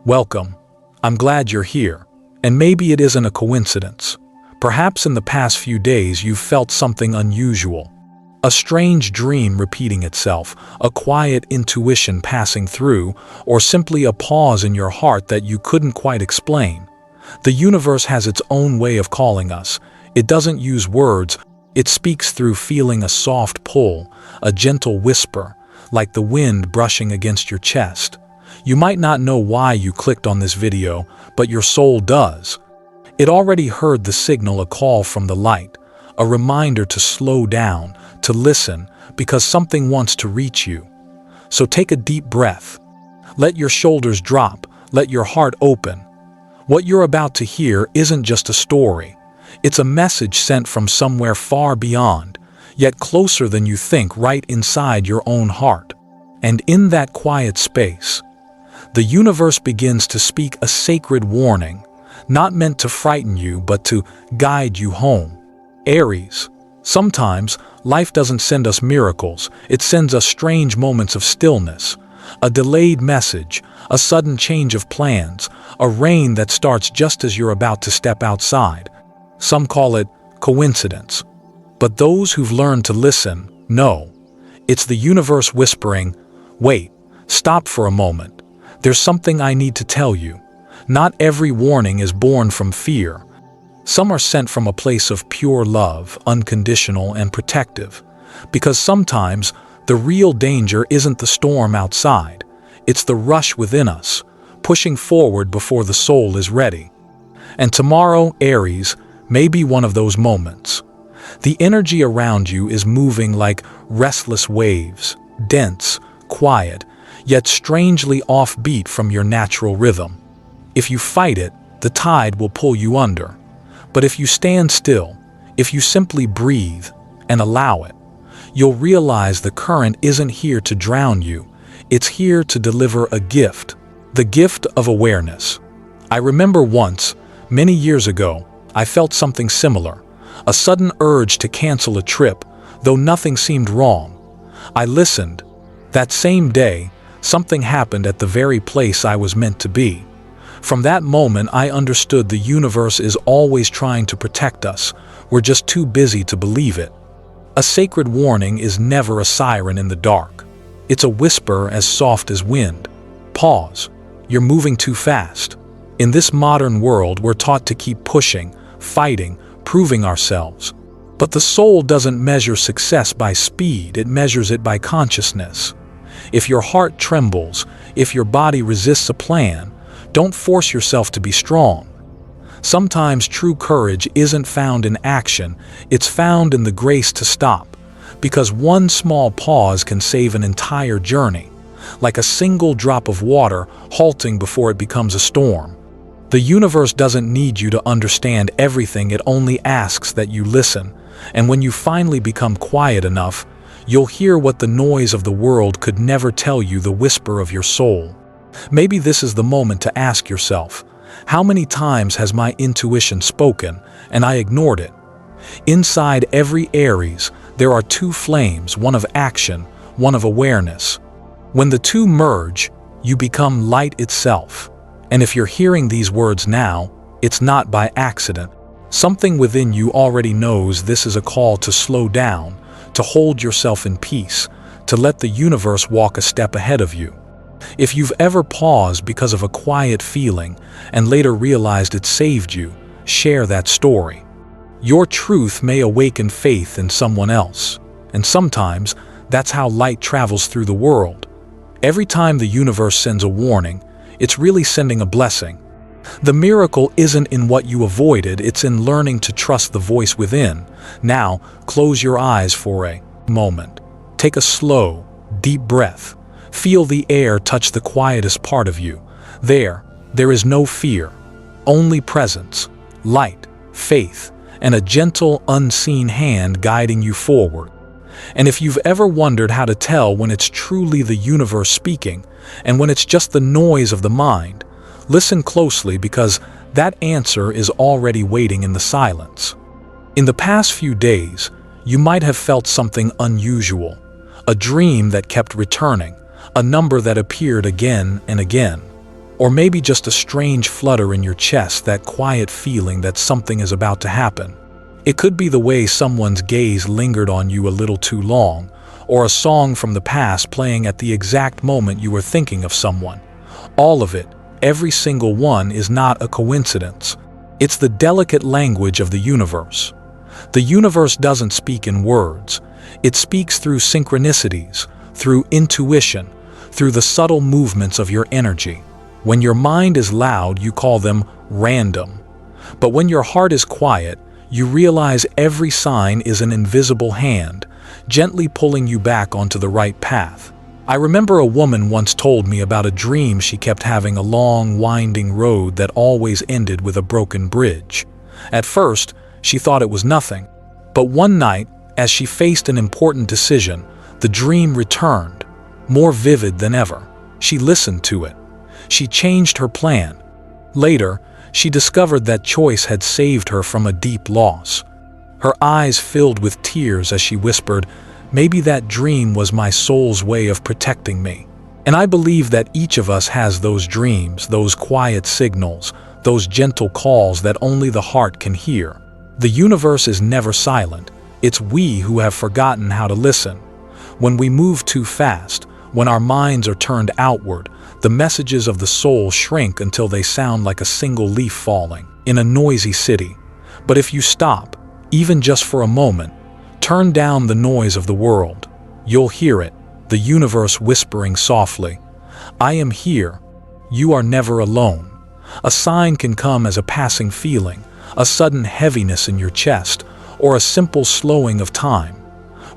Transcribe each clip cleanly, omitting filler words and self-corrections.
Welcome. I'm glad you're here. And maybe it isn't a coincidence. Perhaps in the past few days you've felt something unusual. A strange dream repeating itself, a quiet intuition passing through, or simply a pause in your heart that you couldn't quite explain. The universe has its own way of calling us. It doesn't use words. It speaks through feeling a soft pull, a gentle whisper, like the wind brushing against your chest. You might not know why you clicked on this video, but your soul does. It already heard the signal, a call from the light, a reminder to slow down, to listen, because something wants to reach you. So take a deep breath. Let your shoulders drop, let your heart open. What you're about to hear isn't just a story. It's a message sent from somewhere far beyond, yet closer than you think, right inside your own heart. And in that quiet space, the universe begins to speak a sacred warning, not meant to frighten you, but to guide you home. Aries, sometimes life doesn't send us miracles, it sends us strange moments of stillness, a delayed message, a sudden change of plans, a rain that starts just as you're about to step outside. Some call it coincidence. But those who've learned to listen know. It's the universe whispering, "Wait, stop for a moment. There's something I need to tell you." Not every warning is born from fear. Some are sent from a place of pure love, unconditional and protective. Because sometimes the real danger isn't the storm outside. It's the rush within us, pushing forward before the soul is ready. And tomorrow, Aries, may be one of those moments. The energy around you is moving like restless waves, dense, quiet, yet strangely offbeat from your natural rhythm. If you fight it, the tide will pull you under. But if you stand still, if you simply breathe and allow it, you'll realize the current isn't here to drown you. It's here to deliver a gift, the gift of awareness. I remember once, many years ago, I felt something similar, a sudden urge to cancel a trip, though nothing seemed wrong. I listened. That same day, something happened at the very place I was meant to be. From that moment, I understood the universe is always trying to protect us. We're just too busy to believe it. A sacred warning is never a siren in the dark. It's a whisper as soft as wind. Pause. You're moving too fast. In this modern world, we're taught to keep pushing, fighting, proving ourselves. But the soul doesn't measure success by speed, it measures it by consciousness. If your heart trembles, if your body resists a plan, don't force yourself to be strong. Sometimes true courage isn't found in action, it's found in the grace to stop. Because one small pause can save an entire journey, like a single drop of water halting before it becomes a storm. The universe doesn't need you to understand everything, it only asks that you listen. And when you finally become quiet enough, you'll hear what the noise of the world could never tell you, the whisper of your soul. Maybe this is the moment to ask yourself, how many times has my intuition spoken and I ignored it? Inside every Aries, there are two flames, one of action, one of awareness. When the two merge, you become light itself. And if you're hearing these words now, it's not by accident. Something within you already knows this is a call to slow down, to hold yourself in peace, to let the universe walk a step ahead of you. If you've ever paused because of a quiet feeling and later realized it saved you, share that story. Your truth may awaken faith in someone else. And sometimes, that's how light travels through the world. Every time the universe sends a warning, it's really sending a blessing. The miracle isn't in what you avoided, it's in learning to trust the voice within. Now, close your eyes for a moment. Take a slow, deep breath. Feel the air touch the quietest part of you. There is no fear, only presence, light, faith, and a gentle, unseen hand guiding you forward. And if you've ever wondered how to tell when it's truly the universe speaking and when it's just the noise of the mind, listen closely, because that answer is already waiting in the silence. In the past few days, you might have felt something unusual, a dream that kept returning, a number that appeared again and again. Or maybe just a strange flutter in your chest, that quiet feeling that something is about to happen. It could be the way someone's gaze lingered on you a little too long, or a song from the past playing at the exact moment you were thinking of someone. All of it, every single one, is not a coincidence. It's the delicate language of the universe. The universe doesn't speak in words. It speaks through synchronicities, through intuition, through the subtle movements of your energy. When your mind is loud, you call them random. But when your heart is quiet, you realize every sign is an invisible hand, gently pulling you back onto the right path. I remember a woman once told me about a dream she kept having: a long, winding road that always ended with a broken bridge. At first, she thought it was nothing. But one night, as she faced an important decision, the dream returned, more vivid than ever. She listened to it. She changed her plan. Later, she discovered that choice had saved her from a deep loss. Her eyes filled with tears as she whispered, "Maybe that dream was my soul's way of protecting me." And I believe that each of us has those dreams, those quiet signals, those gentle calls that only the heart can hear. The universe is never silent. It's we who have forgotten how to listen. When we move too fast, when our minds are turned outward, the messages of the soul shrink until they sound like a single leaf falling in a noisy city. But if you stop, even just for a moment, turn down the noise of the world, you'll hear it, the universe whispering softly, "I am here. You are never alone." A sign can come as a passing feeling, a sudden heaviness in your chest, or a simple slowing of time.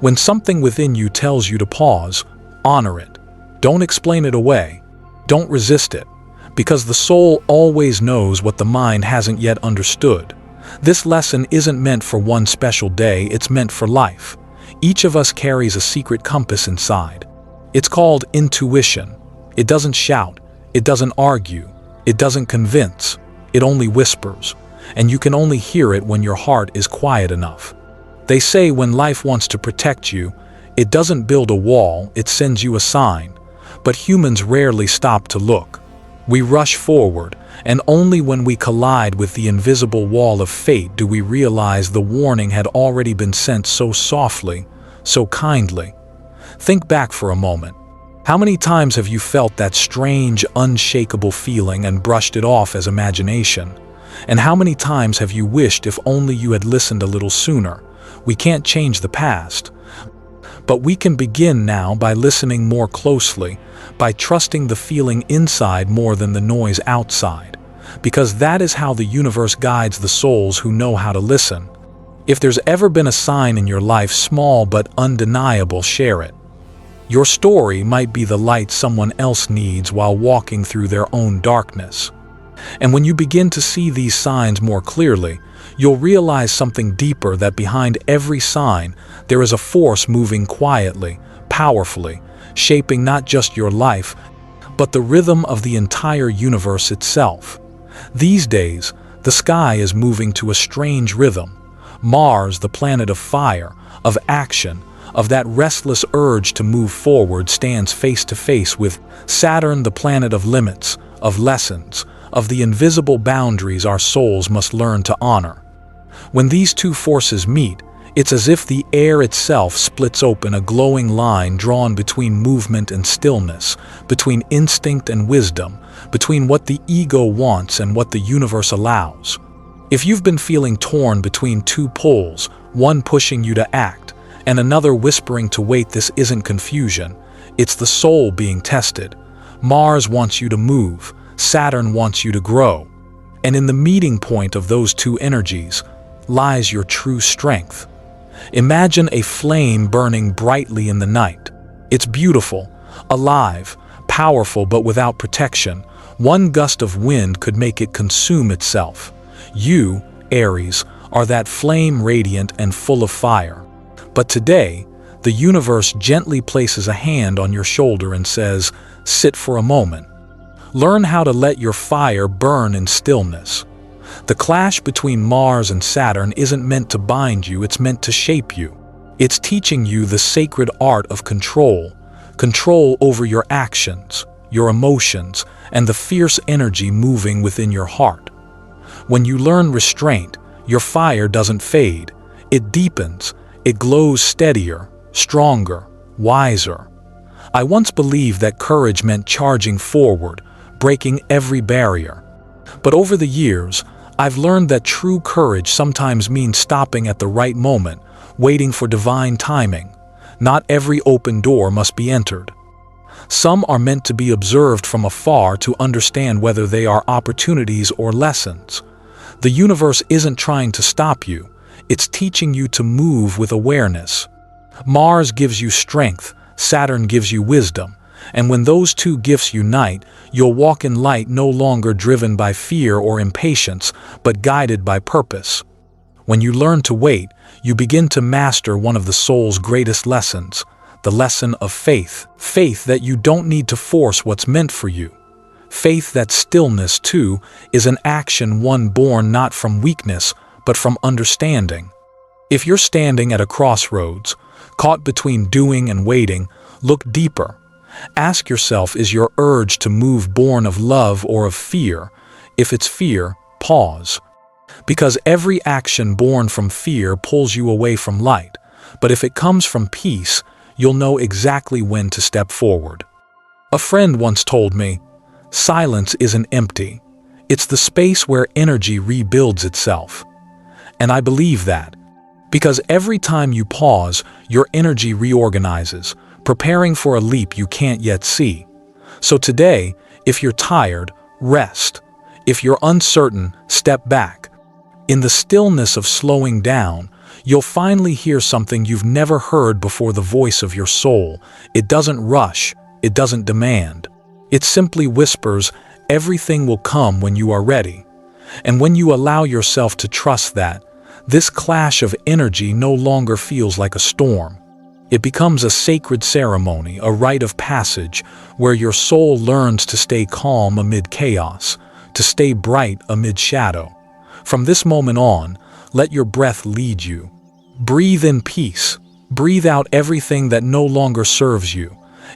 When something within you tells you to pause, honor it. Don't explain it away. Don't resist it, because the soul always knows what the mind hasn't yet understood. This lesson isn't meant for one special day, it's meant for life. Each of us carries a secret compass inside. It's called intuition. It doesn't shout, it doesn't argue, it doesn't convince, it only whispers. And you can only hear it when your heart is quiet enough. They say when life wants to protect you, it doesn't build a wall, it sends you a sign. But humans rarely stop to look. We rush forward, and only when we collide with the invisible wall of fate do we realize the warning had already been sent so softly, so kindly. Think back for a moment. How many times have you felt that strange, unshakable feeling and brushed it off as imagination? And how many times have you wished if only you had listened a little sooner? We can't change the past, but we can begin now by listening more closely, by trusting the feeling inside more than the noise outside, because that is how the universe guides the souls who know how to listen. If there's ever been a sign in your life, small but undeniable, share it. Your story might be the light someone else needs while walking through their own darkness. And when you begin to see these signs more clearly, you'll realize something deeper, that behind every sign, there is a force moving quietly, powerfully, shaping not just your life, but the rhythm of the entire universe itself. These days, the sky is moving to a strange rhythm. Mars, the planet of fire, of action, of that restless urge to move forward, stands face to face with Saturn, the planet of limits, of lessons, of the invisible boundaries our souls must learn to honor. When these two forces meet, it's as if the air itself splits open, a glowing line drawn between movement and stillness, between instinct and wisdom, between what the ego wants and what the universe allows. If you've been feeling torn between two poles, one pushing you to act, and another whispering to wait, this isn't confusion. It's the soul being tested. Mars wants you to move. Saturn wants you to grow. And in the meeting point of those two energies lies your true strength. Imagine a flame burning brightly in the night. It's beautiful, alive, powerful, but without protection. One gust of wind could make it consume itself. You, Aries, are that flame, radiant and full of fire. But today, the universe gently places a hand on your shoulder and says, "Sit for a moment. Learn how to let your fire burn in stillness." The clash between Mars and Saturn isn't meant to bind you, it's meant to shape you. It's teaching you the sacred art of control, control over your actions, your emotions, and the fierce energy moving within your heart. When you learn restraint, your fire doesn't fade. It deepens. It glows steadier, stronger, wiser. I once believed that courage meant charging forward, breaking every barrier. But over the years, I've learned that true courage sometimes means stopping at the right moment, waiting for divine timing. Not every open door must be entered. Some are meant to be observed from afar to understand whether they are opportunities or lessons. The universe isn't trying to stop you, it's teaching you to move with awareness. Mars gives you strength, Saturn gives you wisdom, and when those two gifts unite, you'll walk in light no longer driven by fear or impatience, but guided by purpose. When you learn to wait, you begin to master one of the soul's greatest lessons, the lesson of faith. Faith that you don't need to force what's meant for you. Faith that stillness, too, is an action one born not from weakness, but from understanding. If you're standing at a crossroads, caught between doing and waiting, look deeper. Ask yourself, is your urge to move born of love or of fear? If it's fear, pause. Because every action born from fear pulls you away from light. But if it comes from peace, you'll know exactly when to step forward. A friend once told me, silence isn't empty. It's the space where energy rebuilds itself. And I believe that. Because every time you pause, your energy reorganizes, preparing for a leap you can't yet see. So today, if you're tired, rest. If you're uncertain, step back. In the stillness of slowing down, you'll finally hear something you've never heard before, the voice of your soul. It doesn't rush, it doesn't demand. It simply whispers, everything will come when you are ready. And when you allow yourself to trust that, this clash of energy no longer feels like a storm. It becomes a sacred ceremony, a rite of passage, where your soul learns to stay calm amid chaos, to stay bright amid shadow. From this moment on, let your breath lead you. Breathe in peace. Breathe out everything that no longer serves you.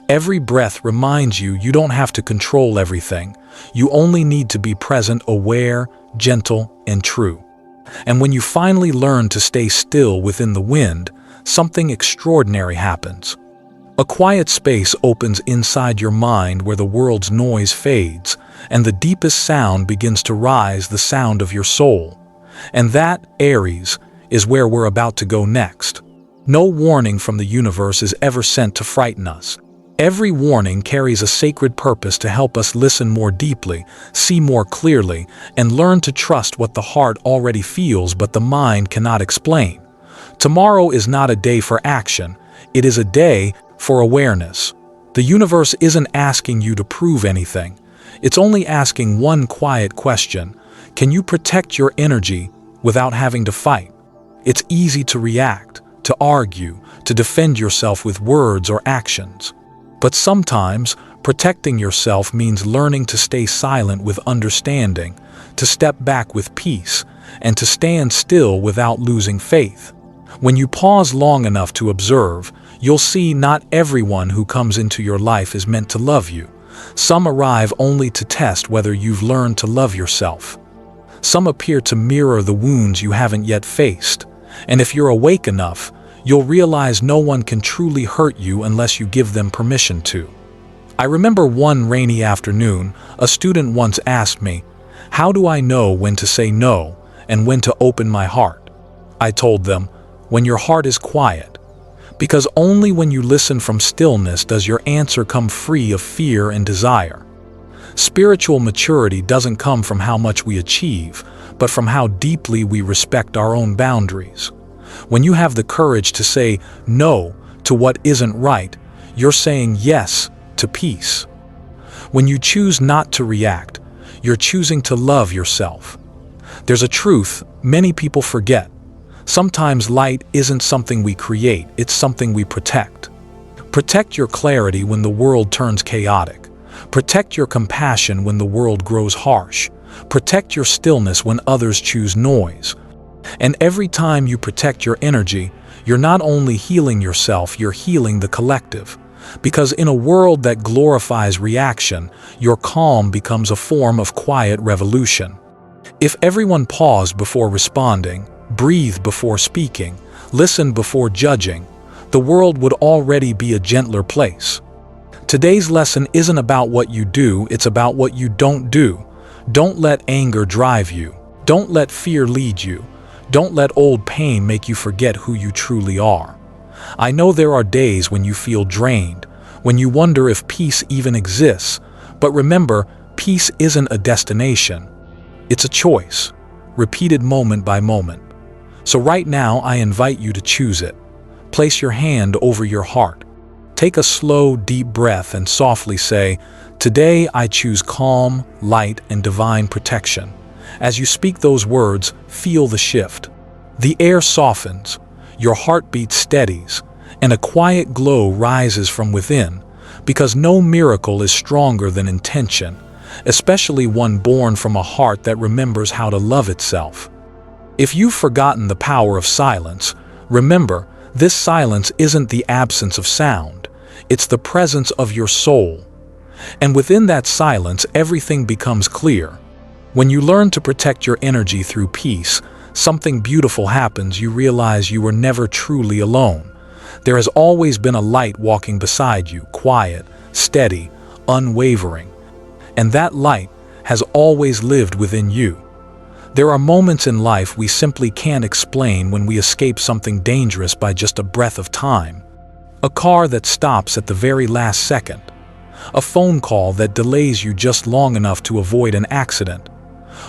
Every breath reminds you you don't have to control everything. You only need to be present, aware, gentle, and true. And when you finally learn to stay still within the wind, something extraordinary happens. A quiet space opens inside your mind where the world's noise fades, and the deepest sound begins to rise, the sound of your soul. And that, Aries, is where we're about to go next. No warning from the universe is ever sent to frighten us. Every warning carries a sacred purpose to help us listen more deeply, see more clearly, and learn to trust what the heart already feels but the mind cannot explain. Tomorrow is not a day for action, it is a day for awareness. The universe isn't asking you to prove anything. It's only asking one quiet question: can you protect your energy without having to fight? It's easy to react, to argue, to defend yourself with words or actions. But sometimes, protecting yourself means learning to stay silent with understanding, to step back with peace, and to stand still without losing faith. When you pause long enough to observe, you'll see not everyone who comes into your life is meant to love you. Some arrive only to test whether you've learned to love yourself. Some appear to mirror the wounds you haven't yet faced. And if you're awake enough, you'll realize no one can truly hurt you unless you give them permission to. I remember one rainy afternoon, a student once asked me, "How do I know when to say no and when to open my heart?" I told them, "When your heart is quiet." Because only when you listen from stillness does your answer come free of fear and desire. Spiritual maturity doesn't come from how much we achieve, but from how deeply we respect our own boundaries. When you have the courage to say no to what isn't right, you're saying yes to peace. When you choose not to react, you're choosing to love yourself. There's a truth many people forget. Sometimes light isn't something we create, it's something we protect. Protect your clarity when the world turns chaotic. Protect your compassion when the world grows harsh. Protect your stillness when others choose noise. And every time you protect your energy, you're not only healing yourself, you're healing the collective. Because in a world that glorifies reaction, your calm becomes a form of quiet revolution. If everyone paused before responding, breathed before speaking, listened before judging, the world would already be a gentler place. Today's lesson isn't about what you do, it's about what you don't do. Don't let anger drive you. Don't let fear lead you. Don't let old pain make you forget who you truly are. I know there are days when you feel drained, when you wonder if peace even exists, but remember, peace isn't a destination. It's a choice, repeated moment by moment. So right now, I invite you to choose it. Place your hand over your heart. Take a slow, deep breath and softly say, "Today I choose calm, light, and divine protection." As you speak those words, feel the shift. The air softens, your heartbeat steadies, and a quiet glow rises from within, because no miracle is stronger than intention, especially one born from a heart that remembers how to love itself. If you've forgotten the power of silence, remember, this silence isn't the absence of sound, it's the presence of your soul. And within that silence, everything becomes clear. When you learn to protect your energy through peace, something beautiful happens. You realize you were never truly alone. There has always been a light walking beside you, quiet, steady, unwavering. And that light has always lived within you. There are moments in life we simply can't explain, when we escape something dangerous by just a breath of time. A car that stops at the very last second. A phone call that delays you just long enough to avoid an accident.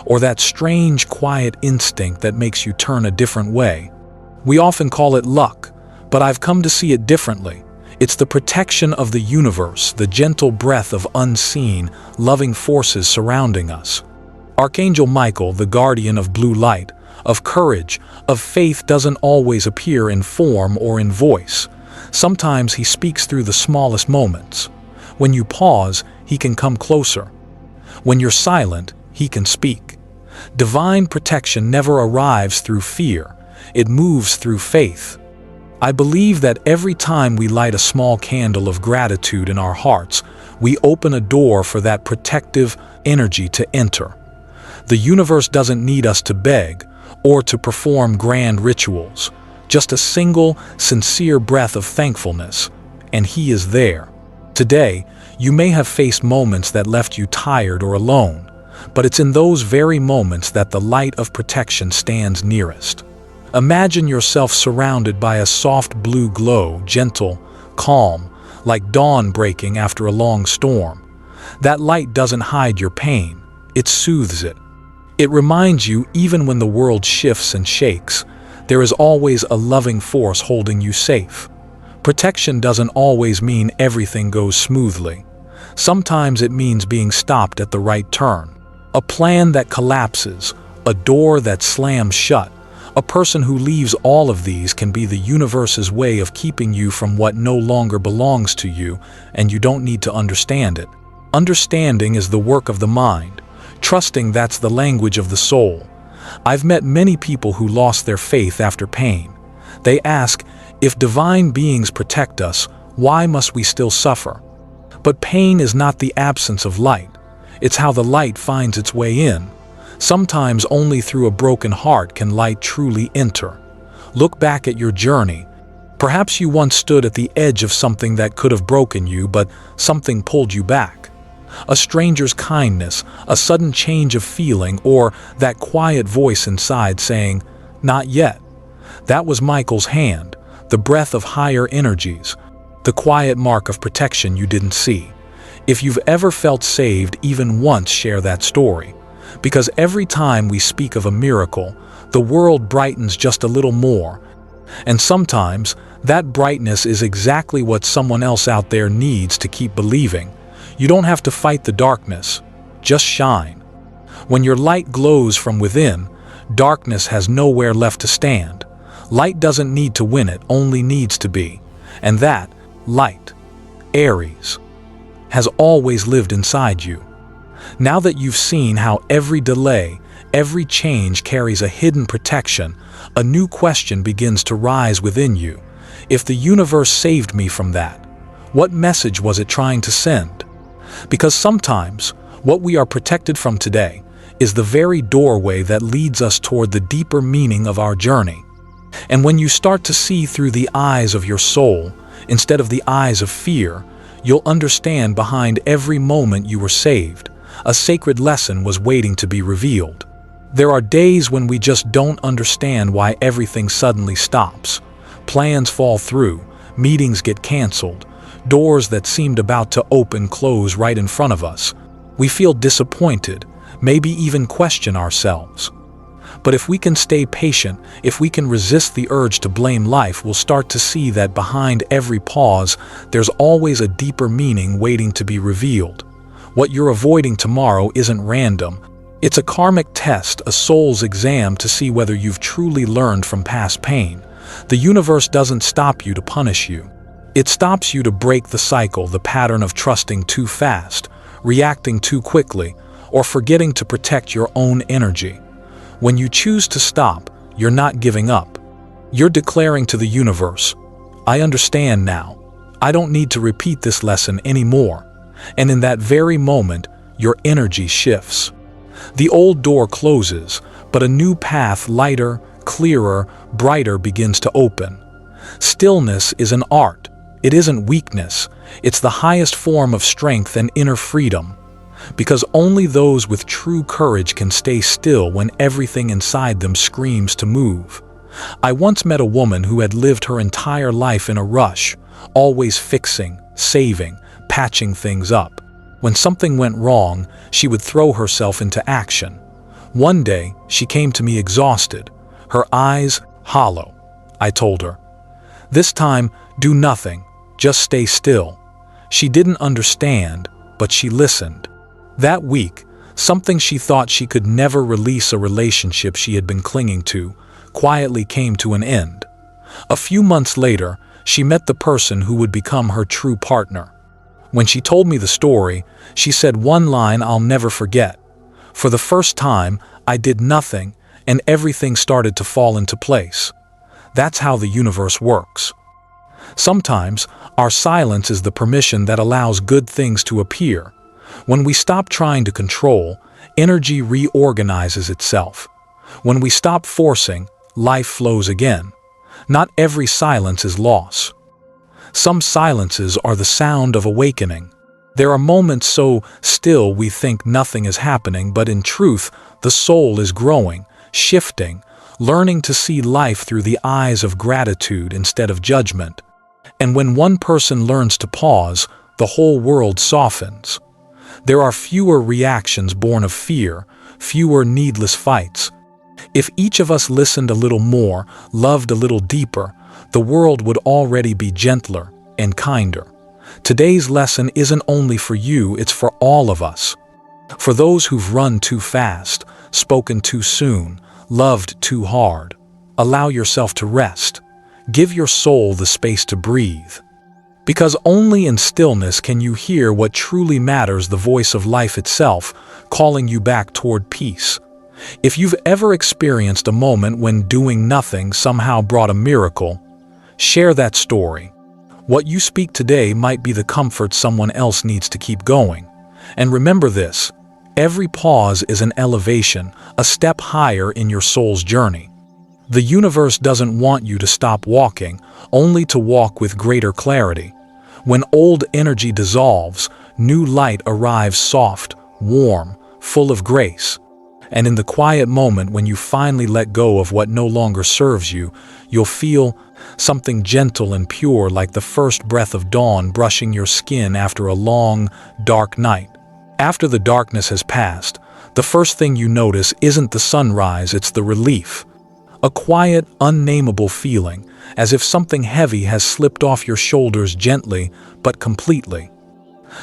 Or that strange, quiet instinct that makes you turn a different way. We often call it luck, but I've come to see it differently. It's the protection of the universe, the gentle breath of unseen, loving forces surrounding us. Archangel Michael, the guardian of blue light, of courage, of faith, doesn't always appear in form or in voice. Sometimes he speaks through the smallest moments. When you pause, he can come closer. When you're silent, he can speak. Divine protection never arrives through fear. It moves through faith. I believe that every time we light a small candle of gratitude in our hearts, we open a door for that protective energy to enter. The universe doesn't need us to beg or to perform grand rituals. Just a single, sincere breath of thankfulness, and he is there. Today, you may have faced moments that left you tired or alone, but it's in those very moments that the light of protection stands nearest. Imagine yourself surrounded by a soft blue glow, gentle, calm, like dawn breaking after a long storm. That light doesn't hide your pain, it soothes it. It reminds you, even when the world shifts and shakes, there is always a loving force holding you safe. Protection doesn't always mean everything goes smoothly. Sometimes it means being stopped at the right turn. A plan that collapses, a door that slams shut. A person who leaves. All of these can be the universe's way of keeping you from what no longer belongs to you, and you don't need to understand it. Understanding is the work of the mind. Trusting, that's the language of the soul. I've met many people who lost their faith after pain. They ask, if divine beings protect us, why must we still suffer? But pain is not the absence of light. It's how the light finds its way in. Sometimes only through a broken heart can light truly enter. Look back at your journey. Perhaps you once stood at the edge of something that could have broken you, but something pulled you back. A stranger's kindness, a sudden change of feeling, or that quiet voice inside saying, "Not yet." That was Michael's hand, the breath of higher energies, the quiet mark of protection you didn't see. If you've ever felt saved even once, share that story. Because every time we speak of a miracle, the world brightens just a little more. And sometimes, that brightness is exactly what someone else out there needs to keep believing. You don't have to fight the darkness, just shine. When your light glows from within, darkness has nowhere left to stand. Light doesn't need to win, it only needs to be. And that light, Aries, has always lived inside you. Now that you've seen how every delay, every change carries a hidden protection, a new question begins to rise within you. If the universe saved me from that, What message was it trying to send? Because sometimes, what we are protected from today is the very doorway that leads us toward the deeper meaning of our journey. And when you start to see through the eyes of your soul, instead of the eyes of fear, you'll understand behind every moment you were saved, a sacred lesson was waiting to be revealed. There are days when we just don't understand why everything suddenly stops. Plans fall through, meetings get canceled, doors that seemed about to open close right in front of us. We feel disappointed, maybe even question ourselves. But if we can stay patient, if we can resist the urge to blame life, we'll start to see that behind every pause, there's always a deeper meaning waiting to be revealed. What you're avoiding tomorrow isn't random. It's a karmic test, a soul's exam to see whether you've truly learned from past pain. The universe doesn't stop you to punish you. It stops you to break the cycle, the pattern of trusting too fast, reacting too quickly, or forgetting to protect your own energy. When you choose to stop, you're not giving up. You're declaring to the universe, I understand now. I don't need to repeat this lesson anymore. And in that very moment, your energy shifts. The old door closes, but a new path, lighter, clearer, brighter, begins to open. Stillness is an art. It isn't weakness. It's the highest form of strength and inner freedom. Because only those with true courage can stay still when everything inside them screams to move. I once met a woman who had lived her entire life in a rush, always fixing, saving, patching things up. When something went wrong, she would throw herself into action. One day, she came to me exhausted, her eyes hollow. I told her, "This time, do nothing, just stay still." She didn't understand, but she listened. That week, something she thought she could never release, a relationship she had been clinging to, quietly came to an end. A few months later, she met the person who would become her true partner. When she told me the story, she said one line I'll never forget. For the first time, I did nothing, and everything started to fall into place. That's how the universe works. Sometimes, our silence is the permission that allows good things to appear. When we stop trying to control, energy reorganizes itself. When we stop forcing, life flows again. Not every silence is loss. Some silences are the sound of awakening. There are moments so still we think nothing is happening, but in truth, the soul is growing, shifting, learning to see life through the eyes of gratitude instead of judgment. And when one person learns to pause, the whole world softens. There are fewer reactions born of fear, fewer needless fights. If each of us listened a little more, loved a little deeper, the world would already be gentler and kinder. Today's lesson isn't only for you, it's for all of us. For those who've run too fast, spoken too soon, loved too hard, allow yourself to rest. Give your soul the space to breathe. Because only in stillness can you hear what truly matters, the voice of life itself, calling you back toward peace. If you've ever experienced a moment when doing nothing somehow brought a miracle, share that story. What you speak today might be the comfort someone else needs to keep going. And remember this, every pause is an elevation, a step higher in your soul's journey. The universe doesn't want you to stop walking, only to walk with greater clarity. When old energy dissolves, new light arrives, soft, warm, full of grace. And in the quiet moment when you finally let go of what no longer serves you, you'll feel something gentle and pure, like the first breath of dawn brushing your skin after a long, dark night. After the darkness has passed, the first thing you notice isn't the sunrise, it's the relief. A quiet, unnameable feeling, as if something heavy has slipped off your shoulders gently but completely.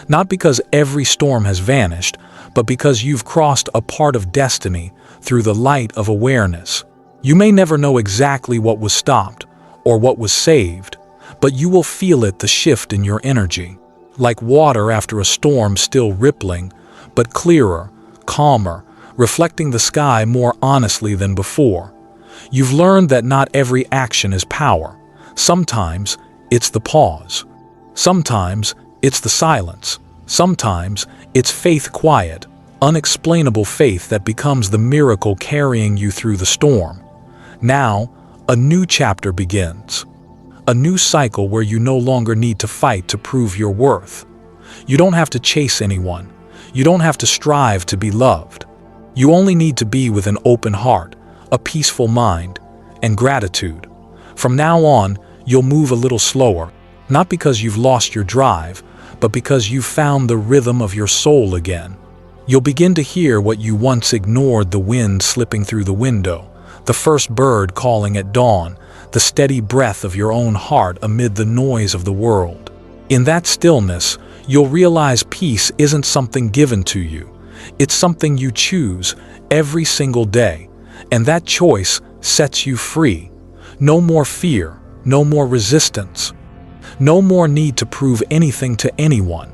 Not because every storm has vanished, but because you've crossed a part of destiny through the light of awareness. You may never know exactly what was stopped or what was saved, but you will feel it, the shift in your energy. Like water after a storm, still rippling, but clearer, calmer, reflecting the sky more honestly than before. You've learned that not every action is power. Sometimes it's the pause. Sometimes it's the silence. Sometimes it's faith quiet, unexplainable faith that becomes the miracle carrying you through the storm. Now, a new chapter begins. A new cycle where you no longer need to fight to prove your worth. You don't have to chase anyone. You don't have to strive to be loved. You only need to be with an open heart, a peaceful mind, and gratitude. From now on, you'll move a little slower, not because you've lost your drive, but because you've found the rhythm of your soul again. You'll begin to hear what you once ignored: the wind slipping through the window, the first bird calling at dawn, the steady breath of your own heart amid the noise of the world. In that stillness, you'll realize peace isn't something given to you. It's something you choose every single day, and that choice sets you free. No more fear, no more resistance, no more need to prove anything to anyone.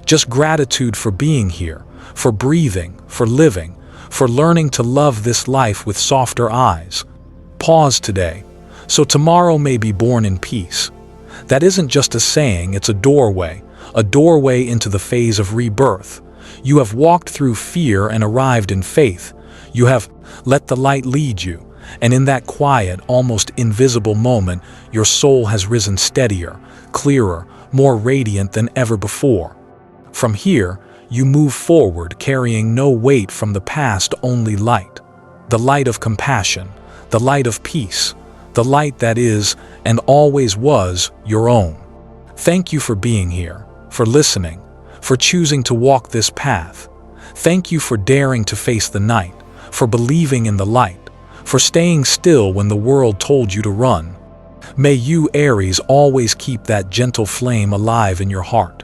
Just gratitude for being here, for breathing, for living, for learning to love this life with softer eyes. Pause today, so tomorrow may be born in peace. That isn't just a saying, it's a doorway into the phase of rebirth. You have walked through fear and arrived in faith. You have let the light lead you, and in that quiet, almost invisible moment, your soul has risen steadier, clearer, more radiant than ever before. From here, you move forward carrying no weight from the past, only light. The light of compassion, the light of peace, the light that is, and always was, your own. Thank you for being here, for listening, for choosing to walk this path. Thank you for daring to face the night, for believing in the light, for staying still when the world told you to run. May you, Aries, always keep that gentle flame alive in your heart.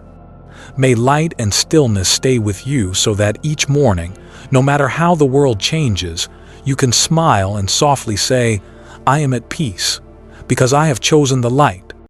May light and stillness stay with you so that each morning, no matter how the world changes, you can smile and softly say, "I am at peace, because I have chosen the light."